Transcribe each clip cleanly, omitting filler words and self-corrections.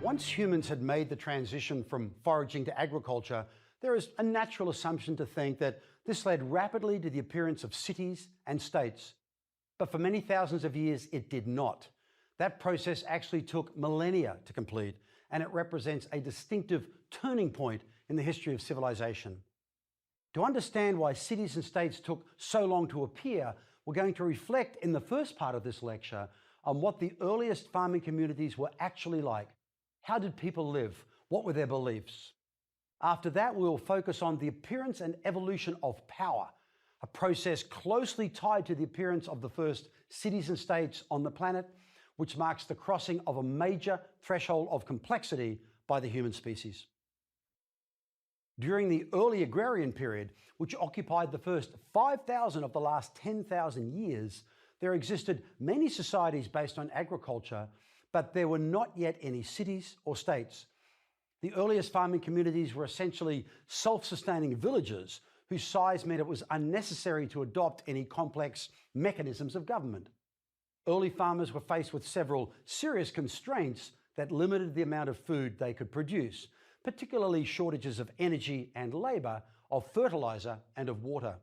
Once humans had made the transition from foraging to agriculture, there is a natural assumption to think that this led rapidly to the appearance of cities and states. But for many thousands of years, it did not. That process actually took millennia to complete, and it represents a distinctive turning point in the history of civilization. To understand why cities and states took so long to appear, we're going to reflect in the first part of this lecture on what the earliest farming communities were actually like. How did people live? What were their beliefs? After that, we will focus on the appearance and evolution of power, a process closely tied to the appearance of the first cities and states on the planet, which marks the crossing of a major threshold of complexity by the human species. During the early agrarian period, which occupied the first 5,000 of the last 10,000 years, there existed many societies based on agriculture, but there were not yet any cities or states. The earliest farming communities were essentially self-sustaining villages whose size meant it was unnecessary to adopt any complex mechanisms of government. Early farmers were faced with several serious constraints that limited the amount of food they could produce, particularly shortages of energy and labor, of fertilizer and of water.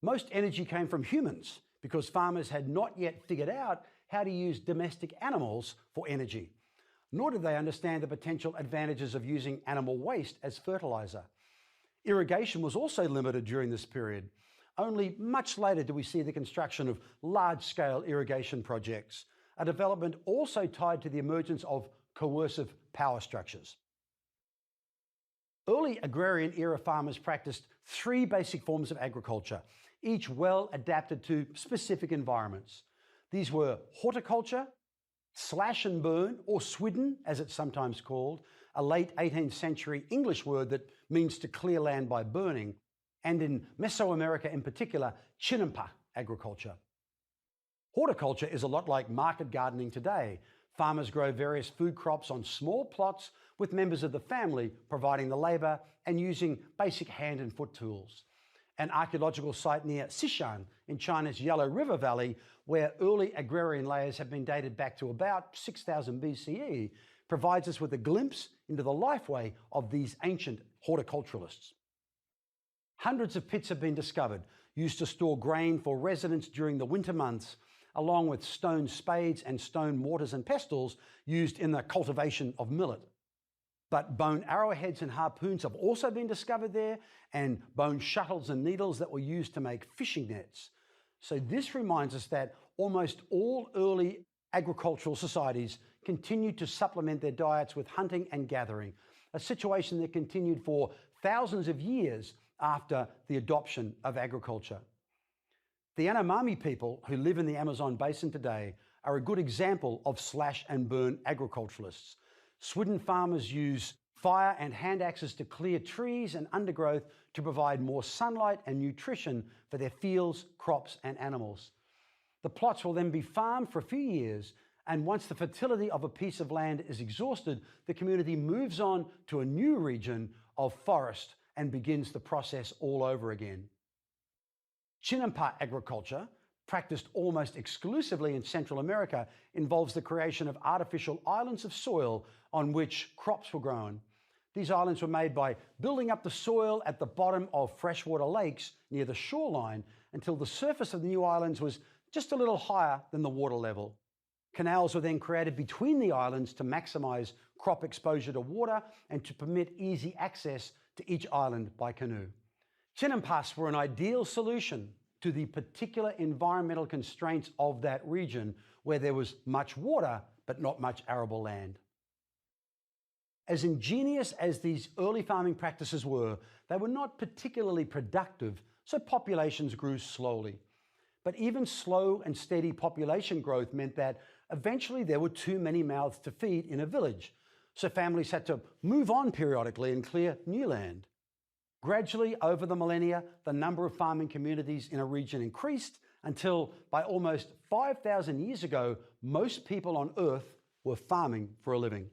Most energy came from humans because farmers had not yet figured out how to use domestic animals for energy, nor did they understand the potential advantages of using animal waste as fertilizer. Irrigation was also limited during this period. Only much later do we see the construction of large-scale irrigation projects, a development also tied to the emergence of coercive power structures. Early agrarian-era farmers practiced three basic forms of agriculture, each well adapted to specific environments. These were horticulture, slash and burn, or swidden, as it's sometimes called, a late 18th century English word that means to clear land by burning, and in Mesoamerica in particular, chinampa agriculture. Horticulture is a lot like market gardening today. Farmers grow various food crops on small plots with members of the family providing the labor and using basic hand and foot tools. An archaeological site near Xishan in China's Yellow River Valley, where early agrarian layers have been dated back to about 6000 BCE, provides us with a glimpse into the lifeway of these ancient horticulturalists. Hundreds of pits have been discovered, used to store grain for residents during the winter months, along with stone spades and stone mortars and pestles used in the cultivation of millet. But bone arrowheads and harpoons have also been discovered there, and bone shuttles and needles that were used to make fishing nets. So this reminds us that almost all early agricultural societies continued to supplement their diets with hunting and gathering, a situation that continued for thousands of years after the adoption of agriculture. The Yanomami people who live in the Amazon basin today are a good example of slash and burn agriculturalists. Swidden farmers use fire and hand axes to clear trees and undergrowth to provide more sunlight and nutrition for their fields, crops, and animals. The plots will then be farmed for a few years, and once the fertility of a piece of land is exhausted, the community moves on to a new region of forest and begins the process all over again. Chinampa agriculture, practiced almost exclusively in Central America, involves the creation of artificial islands of soil on which crops were grown. These islands were made by building up the soil at the bottom of freshwater lakes near the shoreline until the surface of the new islands was just a little higher than the water level. Canals were then created between the islands to maximize crop exposure to water and to permit easy access to each island by canoe. Chinampas were an ideal solution to the particular environmental constraints of that region, where there was much water but not much arable land. As ingenious as these early farming practices were, they were not particularly productive, so populations grew slowly. But even slow and steady population growth meant that eventually there were too many mouths to feed in a village, so families had to move on periodically and clear new land. Gradually, over the millennia, the number of farming communities in a region increased until, by almost 5,000 years ago, most people on Earth were farming for a living.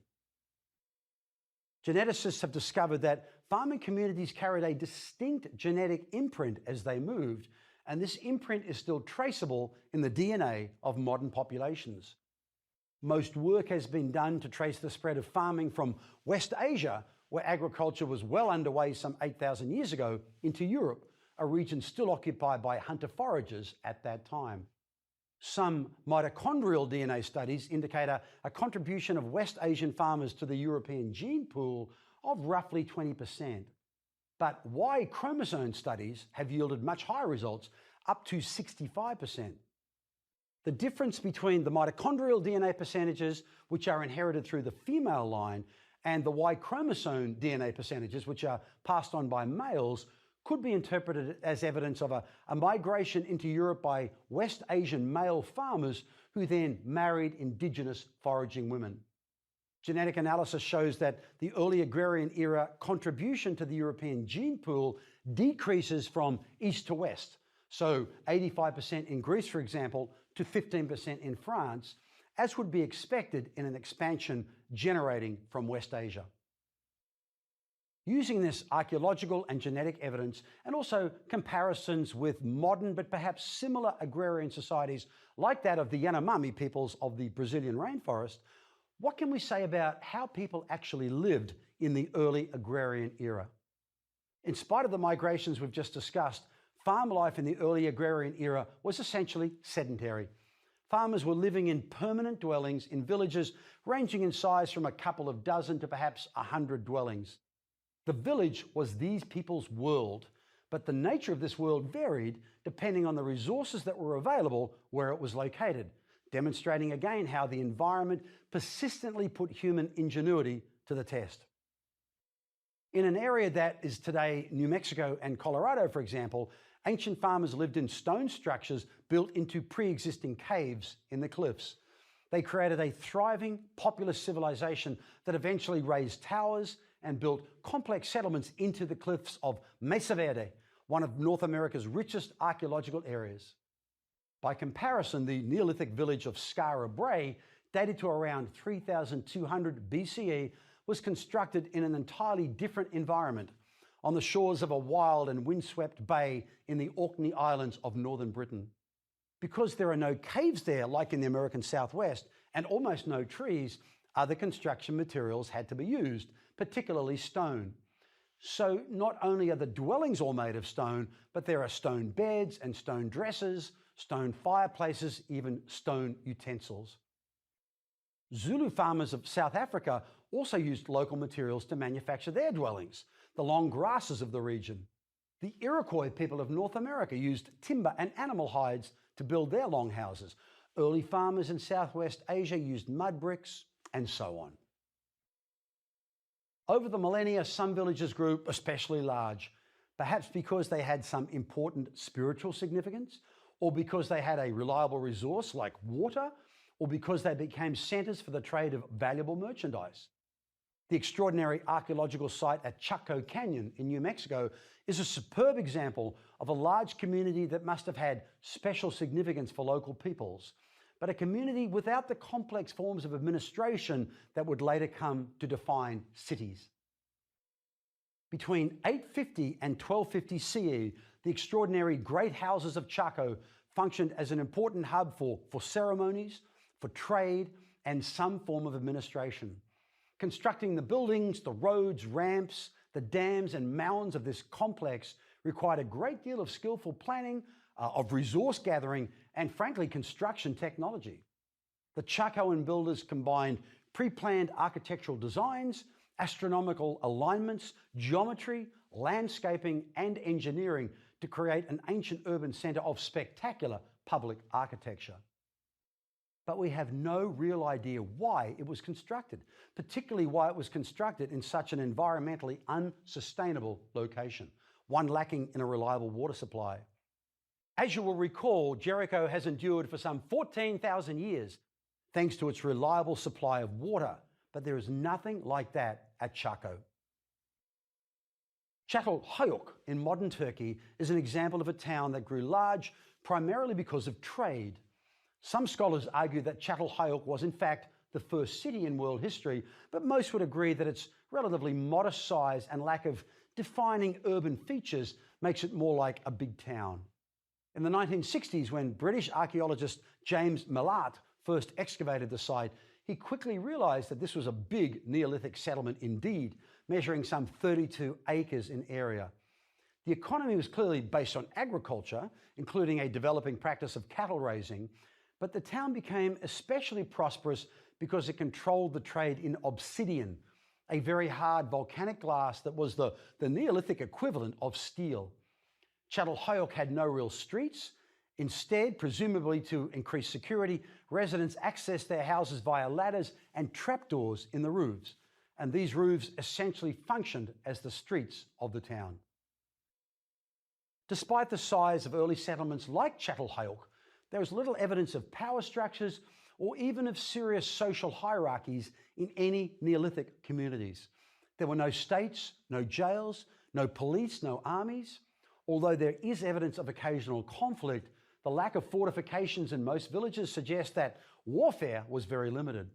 Geneticists have discovered that farming communities carried a distinct genetic imprint as they moved, and this imprint is still traceable in the DNA of modern populations. Most work has been done to trace the spread of farming from West Asia, where agriculture was well underway some 8,000 years ago, into Europe, a region still occupied by hunter-foragers at that time. Some mitochondrial DNA studies indicate a contribution of West Asian farmers to the European gene pool of roughly 20%. But Y chromosome studies have yielded much higher results, up to 65%. The difference between the mitochondrial DNA percentages, which are inherited through the female line, and the Y chromosome DNA percentages, which are passed on by males, could be interpreted as evidence of a migration into Europe by West Asian male farmers who then married indigenous foraging women. Genetic analysis shows that the early agrarian era contribution to the European gene pool decreases from east to west, so 85% in Greece, for example, to 15% in France, as would be expected in an expansion generating from West Asia. Using this archaeological and genetic evidence, and also comparisons with modern but perhaps similar agrarian societies like that of the Yanomami peoples of the Brazilian rainforest, what can we say about how people actually lived in the early agrarian era? In spite of the migrations we've just discussed, farm life in the early agrarian era was essentially sedentary. Farmers were living in permanent dwellings in villages ranging in size from a couple of dozen to perhaps 100 dwellings. The village was these people's world, but the nature of this world varied depending on the resources that were available where it was located, demonstrating again how the environment persistently put human ingenuity to the test. In an area that is today New Mexico and Colorado, for example, ancient farmers lived in stone structures built into pre-existing caves in the cliffs. They created a thriving, populous civilization that eventually raised towers and built complex settlements into the cliffs of Mesa Verde, one of North America's richest archaeological areas. By comparison, the Neolithic village of Skara Brae, dated to around 3200 BCE, was constructed in an entirely different environment, on the shores of a wild and windswept bay in the Orkney Islands of northern Britain. Because there are no caves there like in the American Southwest and almost no trees, other construction materials had to be used, particularly stone. So not only are the dwellings all made of stone, but there are stone beds and stone dressers, stone fireplaces, even stone utensils. Zulu farmers of South Africa also used local materials to manufacture their dwellings, the long grasses of the region. The Iroquois people of North America used timber and animal hides to build their long houses. Early farmers in Southwest Asia used mud bricks, and so on. Over the millennia, some villages grew especially large, perhaps because they had some important spiritual significance, or because they had a reliable resource like water, or because they became centers for the trade of valuable merchandise. The extraordinary archaeological site at Chaco Canyon in New Mexico is a superb example of a large community that must have had special significance for local peoples, but a community without the complex forms of administration that would later come to define cities. Between 850 and 1250 CE, the extraordinary Great Houses of Chaco functioned as an important hub for ceremonies, for trade, and some form of administration. Constructing the buildings, the roads, ramps, the dams, and mounds of this complex required a great deal of skillful planning, of resource gathering, and frankly, construction technology. The Chacoan builders combined pre-planned architectural designs, astronomical alignments, geometry, landscaping, and engineering to create an ancient urban center of spectacular public architecture. But we have no real idea why it was constructed, particularly why it was constructed in such an environmentally unsustainable location, one lacking in a reliable water supply. As you will recall, Jericho has endured for some 14,000 years thanks to its reliable supply of water, but there is nothing like that at Chaco. Çatalhöyük in modern Turkey is an example of a town that grew large primarily because of trade. Some scholars argue that Çatalhöyük was in fact the first city in world history, but most would agree that its relatively modest size and lack of defining urban features makes it more like a big town. In the 1960s, when British archaeologist James Millart first excavated the site, he quickly realized that this was a big Neolithic settlement indeed, measuring some 32 acres in area. The economy was clearly based on agriculture, including a developing practice of cattle raising, but the town became especially prosperous because it controlled the trade in obsidian, a very hard volcanic glass that was the Neolithic equivalent of steel. Çatalhöyük had no real streets. Instead, presumably to increase security, residents accessed their houses via ladders and trapdoors in the roofs, and these roofs essentially functioned as the streets of the town. Despite the size of early settlements like Çatalhöyük, there was little evidence of power structures or even of serious social hierarchies in any Neolithic communities. There were no states, no jails, no police, no armies. Although there is evidence of occasional conflict, the lack of fortifications in most villages suggests that warfare was very limited.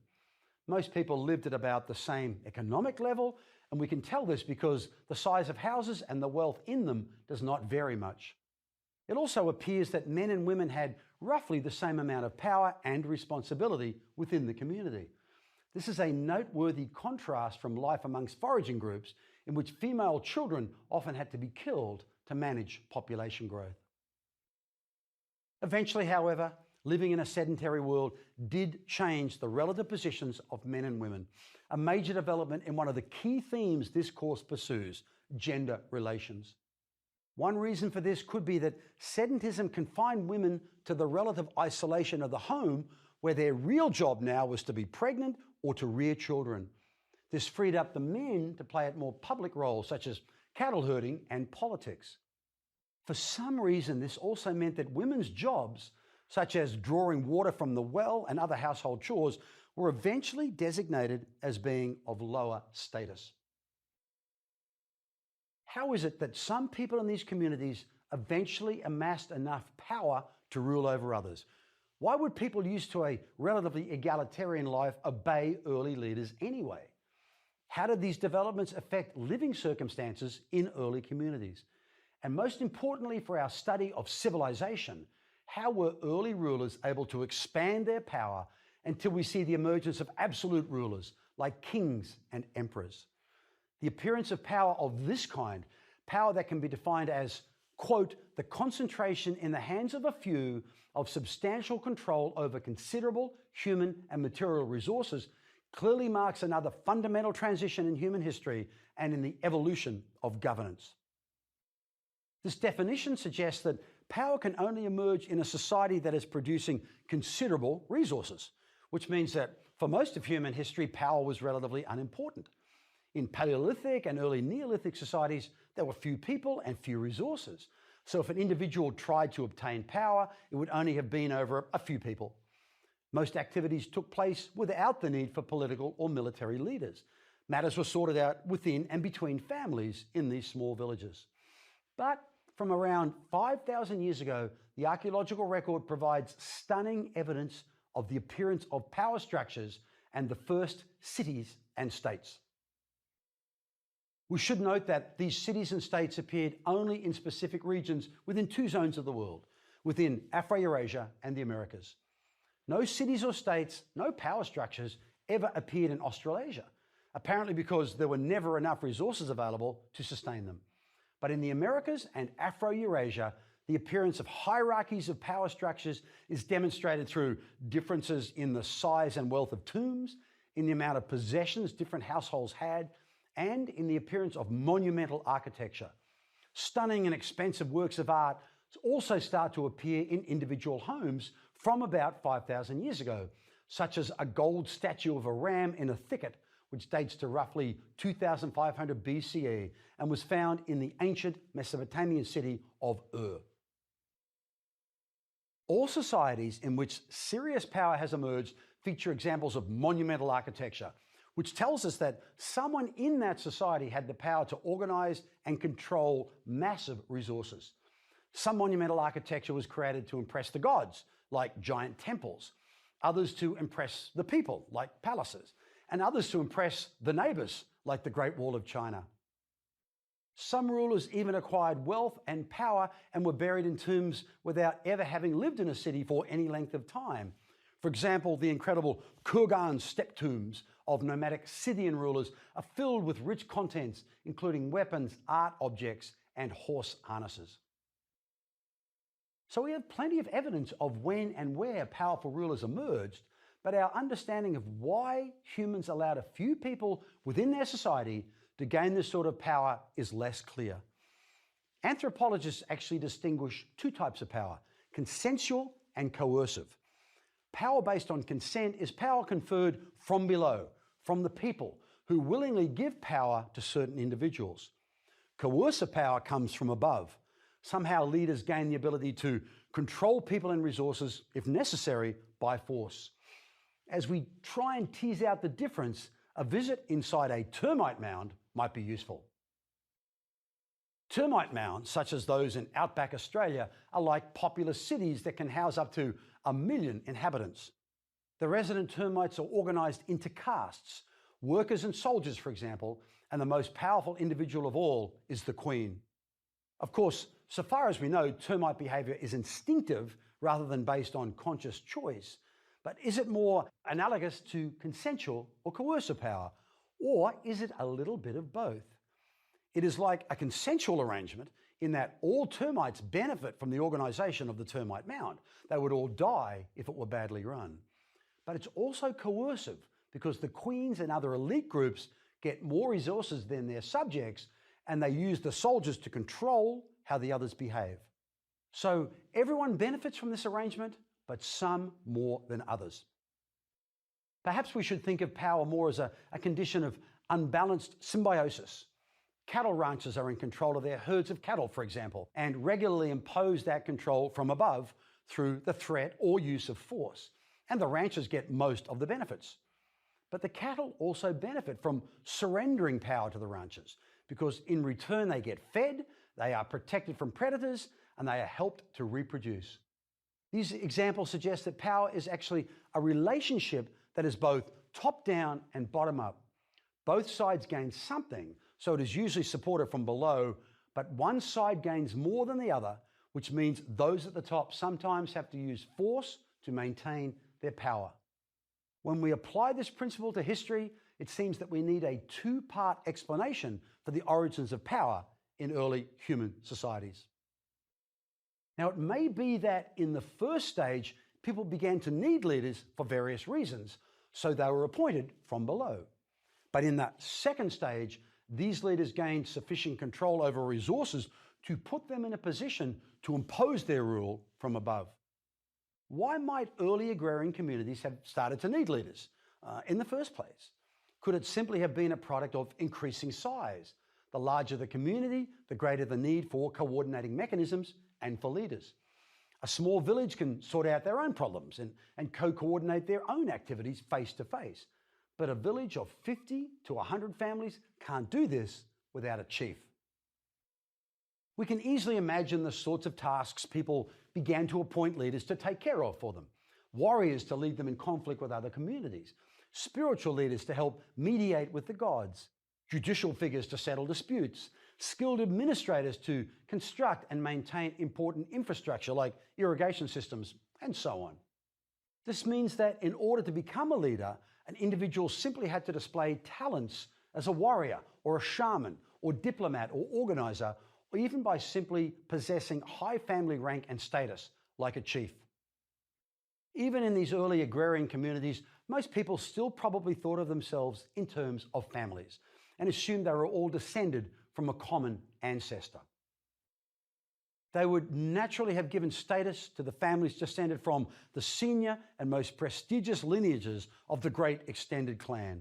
Most people lived at about the same economic level, and we can tell this because the size of houses and the wealth in them does not vary much. It also appears that men and women had roughly the same amount of power and responsibility within the community. This is a noteworthy contrast from life amongst foraging groups, in which female children often had to be killed to manage population growth. Eventually, however, living in a sedentary world did change the relative positions of men and women, a major development in one of the key themes this course pursues, gender relations. One reason for this could be that sedentism confined women to the relative isolation of the home, where their real job now was to be pregnant or to rear children. This freed up the men to play at more public roles, such as cattle herding and politics. For some reason, this also meant that women's jobs, such as drawing water from the well and other household chores, were eventually designated as being of lower status. How is it that some people in these communities eventually amassed enough power to rule over others? Why would people used to a relatively egalitarian life obey early leaders anyway? How did these developments affect living circumstances in early communities? And most importantly for our study of civilization, how were early rulers able to expand their power until we see the emergence of absolute rulers like kings and emperors? The appearance of power of this kind, power that can be defined as, quote, the concentration in the hands of a few of substantial control over considerable human and material resources, clearly marks another fundamental transition in human history and in the evolution of governance. This definition suggests that power can only emerge in a society that is producing considerable resources, which means that for most of human history, power was relatively unimportant. In Paleolithic and early Neolithic societies, there were few people and few resources. So if an individual tried to obtain power, it would only have been over a few people. Most activities took place without the need for political or military leaders. Matters were sorted out within and between families in these small villages. But from around 5,000 years ago, the archaeological record provides stunning evidence of the appearance of power structures and the first cities and states. We should note that these cities and states appeared only in specific regions within two zones of the world, within Afro-Eurasia and the Americas. No cities or states, no power structures ever appeared in Australasia, apparently because there were never enough resources available to sustain them. But in the Americas and Afro-Eurasia, the appearance of hierarchies of power structures is demonstrated through differences in the size and wealth of tombs, in the amount of possessions different households had, and in the appearance of monumental architecture. Stunning and expensive works of art also start to appear in individual homes from about 5,000 years ago, such as a gold statue of a ram in a thicket, which dates to roughly 2500 BCE and was found in the ancient Mesopotamian city of Ur. All societies in which serious power has emerged feature examples of monumental architecture, which tells us that someone in that society had the power to organize and control massive resources. Some monumental architecture was created to impress the gods, like giant temples, others to impress the people, like palaces, and others to impress the neighbors, like the Great Wall of China. Some rulers even acquired wealth and power and were buried in tombs without ever having lived in a city for any length of time. For For example, the incredible Kurgan step tombs of nomadic Scythian rulers are filled with rich contents, including weapons, art objects, and horse harnesses. So we have plenty of evidence of when and where powerful rulers emerged, but our understanding of why humans allowed a few people within their society to gain this sort of power is less clear. Anthropologists actually distinguish two types of power: consensual and coercive. Power based on consent is power conferred from below, from the people, who willingly give power to certain individuals. Coercive power comes from above. Somehow leaders gain the ability to control people and resources, if necessary, by force. As we try and tease out the difference, a visit inside a termite mound might be useful. Termite mounds, such as those in outback Australia, are like populous cities that can house up to 1 million inhabitants. The resident termites are organized into castes, workers and soldiers, for example, and the most powerful individual of all is the queen. Of course, so far as we know, termite behavior is instinctive rather than based on conscious choice. But is it more analogous to consensual or coercive power? Or is it a little bit of both? It is like a consensual arrangement in that all termites benefit from the organization of the termite mound. They would all die if it were badly run. But it's also coercive because the queens and other elite groups get more resources than their subjects, and they use the soldiers to control how the others behave. So everyone benefits from this arrangement, but some more than others. Perhaps we should think of power more as a condition of unbalanced symbiosis. Cattle ranchers are in control of their herds of cattle, for example, and regularly impose that control from above through the threat or use of force. And the ranchers get most of the benefits. But the cattle also benefit from surrendering power to the ranchers because in return they get fed, they are protected from predators, and they are helped to reproduce. These examples suggest that power is actually a relationship that is both top-down and bottom-up. Both sides gain something, so it is usually supported from below, but one side gains more than the other, which means those at the top sometimes have to use force to maintain their power. When we apply this principle to history, it seems that we need a two-part explanation for the origins of power in early human societies. Now, it may be that in the first stage, people began to need leaders for various reasons, so they were appointed from below. But in that second stage, these leaders gained sufficient control over resources to put them in a position to impose their rule from above. Why might early agrarian communities have started to need leaders in the first place? Could it simply have been a product of increasing size? The larger the community, the greater the need for coordinating mechanisms and for leaders. A small village can sort out their own problems and co-coordinate their own activities face to face. But a village of 50 to 100 families can't do this without a chief. We can easily imagine the sorts of tasks people began to appoint leaders to take care of for them. Warriors to lead them in conflict with other communities. Spiritual leaders to help mediate with the gods. Judicial figures to settle disputes. Skilled administrators to construct and maintain important infrastructure like irrigation systems, and so on. This means that in order to become a leader, an individual simply had to display talents as a warrior or a shaman or diplomat or organizer, or even by simply possessing high family rank and status like a chief. Even in these early agrarian communities, most people still probably thought of themselves in terms of families and assumed they were all descended from a common ancestor. They would naturally have given status to the families descended from the senior and most prestigious lineages of the great extended clan.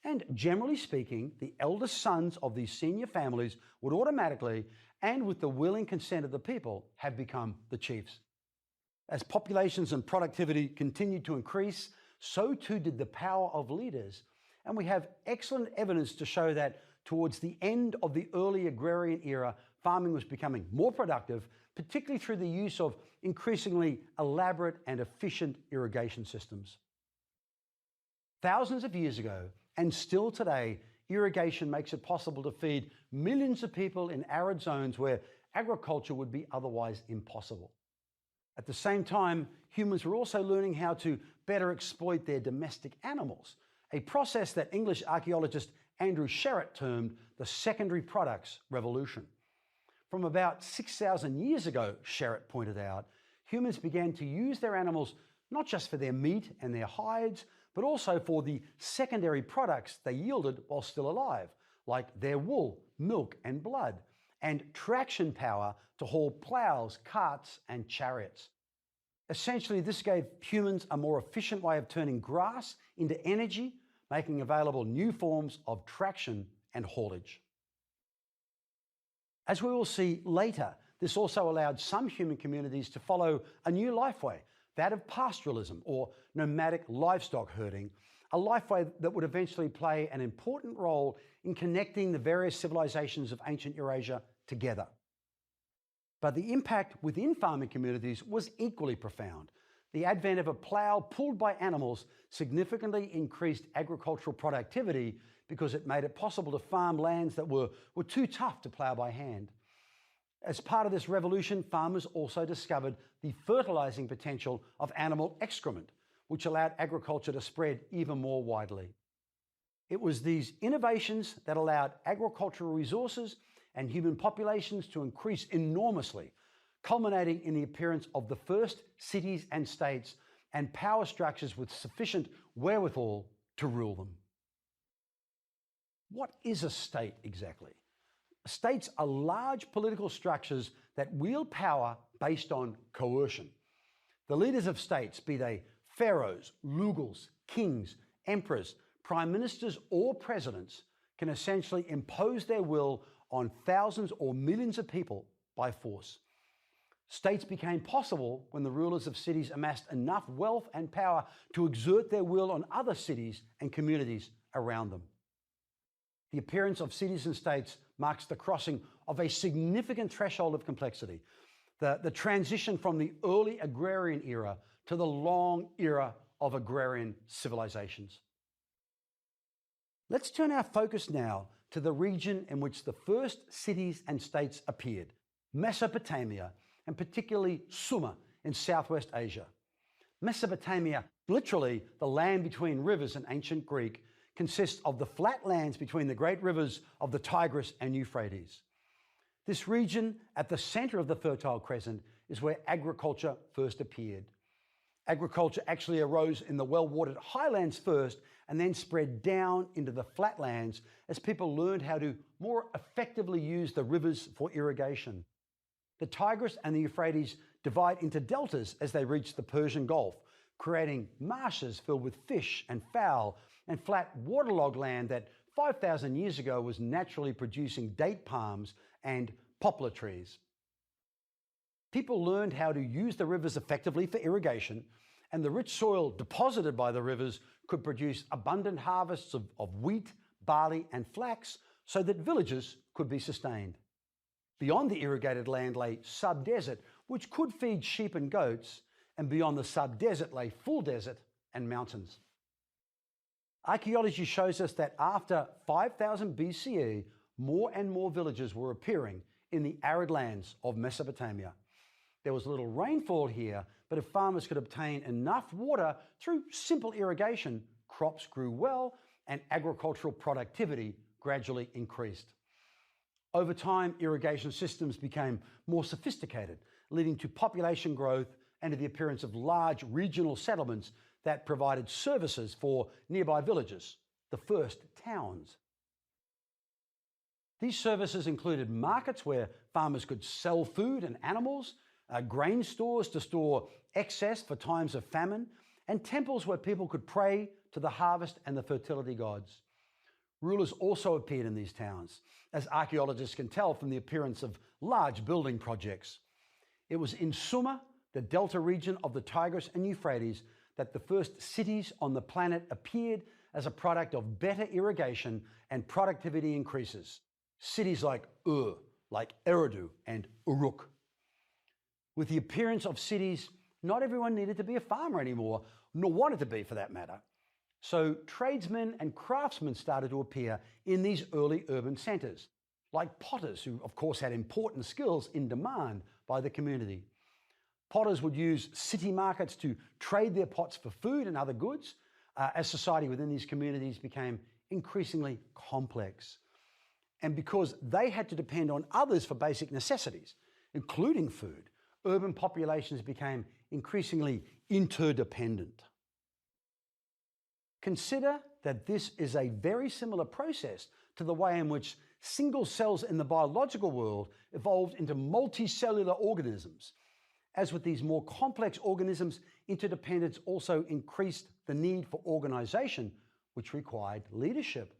And generally speaking, the eldest sons of these senior families would automatically, and with the willing consent of the people, have become the chiefs. As populations and productivity continued to increase, so too did the power of leaders. And we have excellent evidence to show that towards the end of the early agrarian era, farming was becoming more productive, particularly through the use of increasingly elaborate and efficient irrigation systems. Thousands of years ago, and still today, irrigation makes it possible to feed millions of people in arid zones where agriculture would be otherwise impossible. At the same time, humans were also learning how to better exploit their domestic animals, a process that English archaeologist Andrew Sherratt termed the secondary products revolution. From about 6,000 years ago, Sherratt pointed out, humans began to use their animals not just for their meat and their hides, but also for the secondary products they yielded while still alive, like their wool, milk, and blood, and traction power to haul plows, carts, and chariots. Essentially, this gave humans a more efficient way of turning grass into energy, making available new forms of traction and haulage. As we will see later, this also allowed some human communities to follow a new lifeway, that of pastoralism or nomadic livestock herding, a lifeway that would eventually play an important role in connecting the various civilizations of ancient Eurasia together. But the impact within farming communities was equally profound. The advent of a plow pulled by animals significantly increased agricultural productivity because it made it possible to farm lands that were too tough to plow by hand. As part of this revolution, farmers also discovered the fertilizing potential of animal excrement, which allowed agriculture to spread even more widely. It was these innovations that allowed agricultural resources and human populations to increase enormously, culminating in the appearance of the first cities and states and power structures with sufficient wherewithal to rule them. What is a state exactly? States are large political structures that wield power based on coercion. The leaders of states, be they pharaohs, lugals, kings, emperors, prime ministers, or presidents, can essentially impose their will on thousands or millions of people by force. States became possible when the rulers of cities amassed enough wealth and power to exert their will on other cities and communities around them. The appearance of cities and states marks the crossing of a significant threshold of complexity, the transition from the early agrarian era to the long era of agrarian civilizations. Let's turn our focus now to the region in which the first cities and states appeared, Mesopotamia, and particularly Sumer in Southwest Asia. Mesopotamia, literally the land between rivers in ancient Greek, consists of the flat lands between the great rivers of the Tigris and Euphrates. This region at the center of the Fertile Crescent is where agriculture first appeared. Agriculture actually arose in the well-watered highlands first and then spread down into the flatlands as people learned how to more effectively use the rivers for irrigation. The Tigris and the Euphrates divide into deltas as they reach the Persian Gulf, creating marshes filled with fish and fowl and flat waterlogged land that 5,000 years ago was naturally producing date palms and poplar trees. People learned how to use the rivers effectively for irrigation, and the rich soil deposited by the rivers could produce abundant harvests of wheat, barley, and flax so that villages could be sustained. Beyond the irrigated land lay sub-desert, which could feed sheep and goats, and beyond the sub-desert lay full desert and mountains. Archaeology shows us that after 5000 BCE, more and more villages were appearing in the arid lands of Mesopotamia. There was little rainfall here, but if farmers could obtain enough water through simple irrigation, crops grew well and agricultural productivity gradually increased. Over time, irrigation systems became more sophisticated, leading to population growth and to the appearance of large regional settlements that provided services for nearby villages, the first towns. These services included markets where farmers could sell food and animals, grain stores to store excess for times of famine, and temples where people could pray to the harvest and the fertility gods. Rulers also appeared in these towns, as archaeologists can tell from the appearance of large building projects. It was in Sumer, the delta region of the Tigris and Euphrates, that the first cities on the planet appeared as a product of better irrigation and productivity increases. Cities like Ur, like Eridu and Uruk. With the appearance of cities, not everyone needed to be a farmer anymore, nor wanted to be for that matter. So tradesmen and craftsmen started to appear in these early urban centers, like potters who of course had important skills in demand by the community. Potters would use city markets to trade their pots for food and other goods as society within these communities became increasingly complex. And because they had to depend on others for basic necessities, including food, urban populations became increasingly interdependent. Consider that this is a very similar process to the way in which single cells in the biological world evolved into multicellular organisms. As with these more complex organisms, interdependence also increased the need for organization, which required leadership.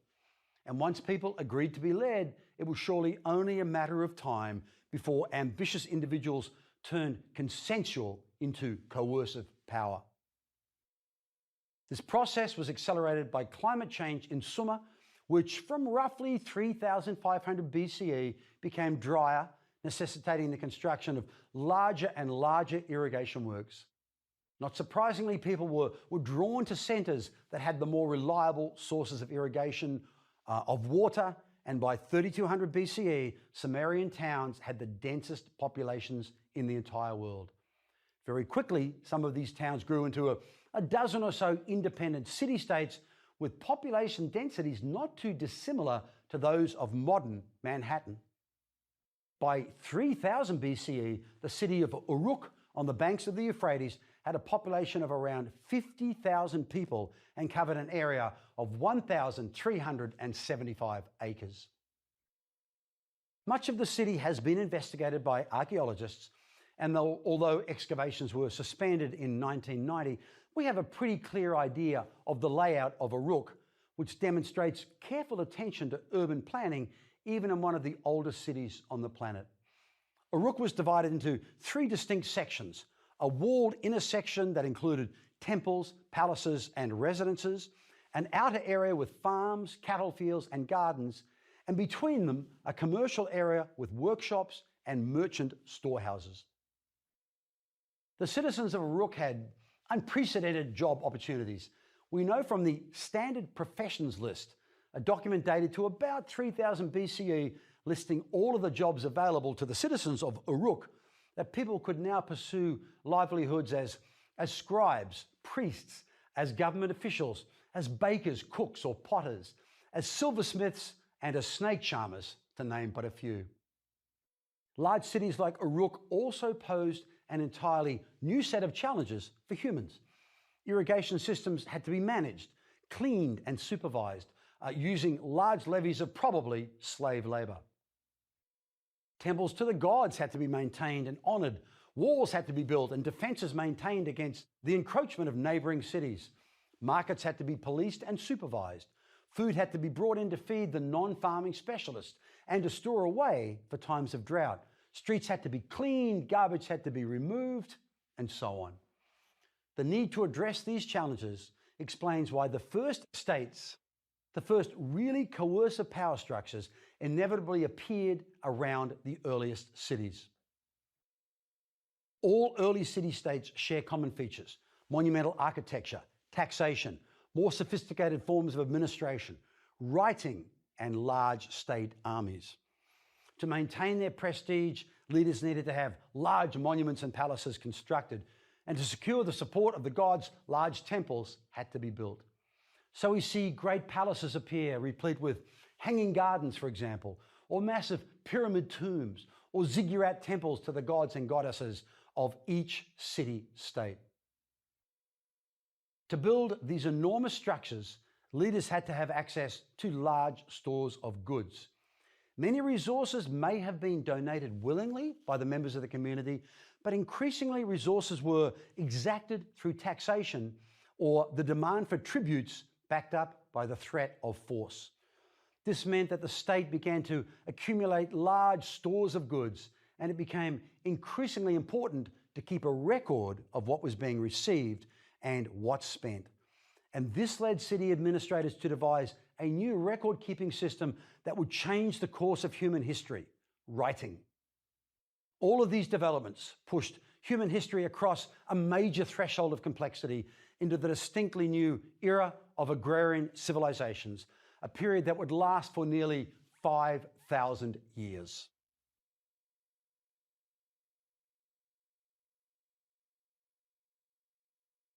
And once people agreed to be led, it was surely only a matter of time before ambitious individuals turned consensual into coercive power. This process was accelerated by climate change in Sumer, which from roughly 3,500 BCE became drier, necessitating the construction of larger and larger irrigation works. Not surprisingly, people were drawn to centers that had the more reliable sources of irrigation of water, and by 3200 BCE, Sumerian towns had the densest populations in the entire world. Very quickly, some of these towns grew into a dozen or so independent city-states with population densities not too dissimilar to those of modern Manhattan. By 3000 BCE, the city of Uruk on the banks of the Euphrates had a population of around 50,000 people and covered an area of 1,375 acres. Much of the city has been investigated by archaeologists, and although excavations were suspended in 1990, we have a pretty clear idea of the layout of Uruk, which demonstrates careful attention to urban planning even in one of the oldest cities on the planet. Uruk was divided into three distinct sections: a walled inner section that included temples, palaces, and residences, an outer area with farms, cattle fields, and gardens, and between them, a commercial area with workshops and merchant storehouses. The citizens of Uruk had unprecedented job opportunities. We know from the Standard Professions List, a document dated to about 3000 BCE, listing all of the jobs available to the citizens of Uruk, that people could now pursue livelihoods as scribes, priests, as government officials, as bakers, cooks, or potters, as silversmiths, and as snake charmers, to name but a few. Large cities like Uruk also posed an entirely new set of challenges for humans. Irrigation systems had to be managed, cleaned, and supervised, using large levies of probably slave labor. Temples to the gods had to be maintained and honored, walls had to be built, and defenses maintained against the encroachment of neighboring cities. Markets had to be policed and supervised. Food had to be brought in to feed the non-farming specialists and to store away for times of drought. Streets had to be cleaned, garbage had to be removed, and so on. The need to address these challenges explains why the first states, the first really coercive power structures, inevitably appeared around the earliest cities. All early city-states share common features: monumental architecture, taxation, more sophisticated forms of administration, writing, and large state armies. To maintain their prestige, leaders needed to have large monuments and palaces constructed, and to secure the support of the gods, large temples had to be built. So we see great palaces appear, replete with hanging gardens, for example, or massive pyramid tombs, or ziggurat temples to the gods and goddesses of each city-state. To build these enormous structures, leaders had to have access to large stores of goods. Many resources may have been donated willingly by the members of the community, but increasingly resources were exacted through taxation or the demand for tributes backed up by the threat of force. This meant that the state began to accumulate large stores of goods, and it became increasingly important to keep a record of what was being received and what's spent. And this led city administrators to devise a new record-keeping system that would change the course of human history: writing. All of these developments pushed human history across a major threshold of complexity into the distinctly new era of agrarian civilizations, a period that would last for nearly 5,000 years.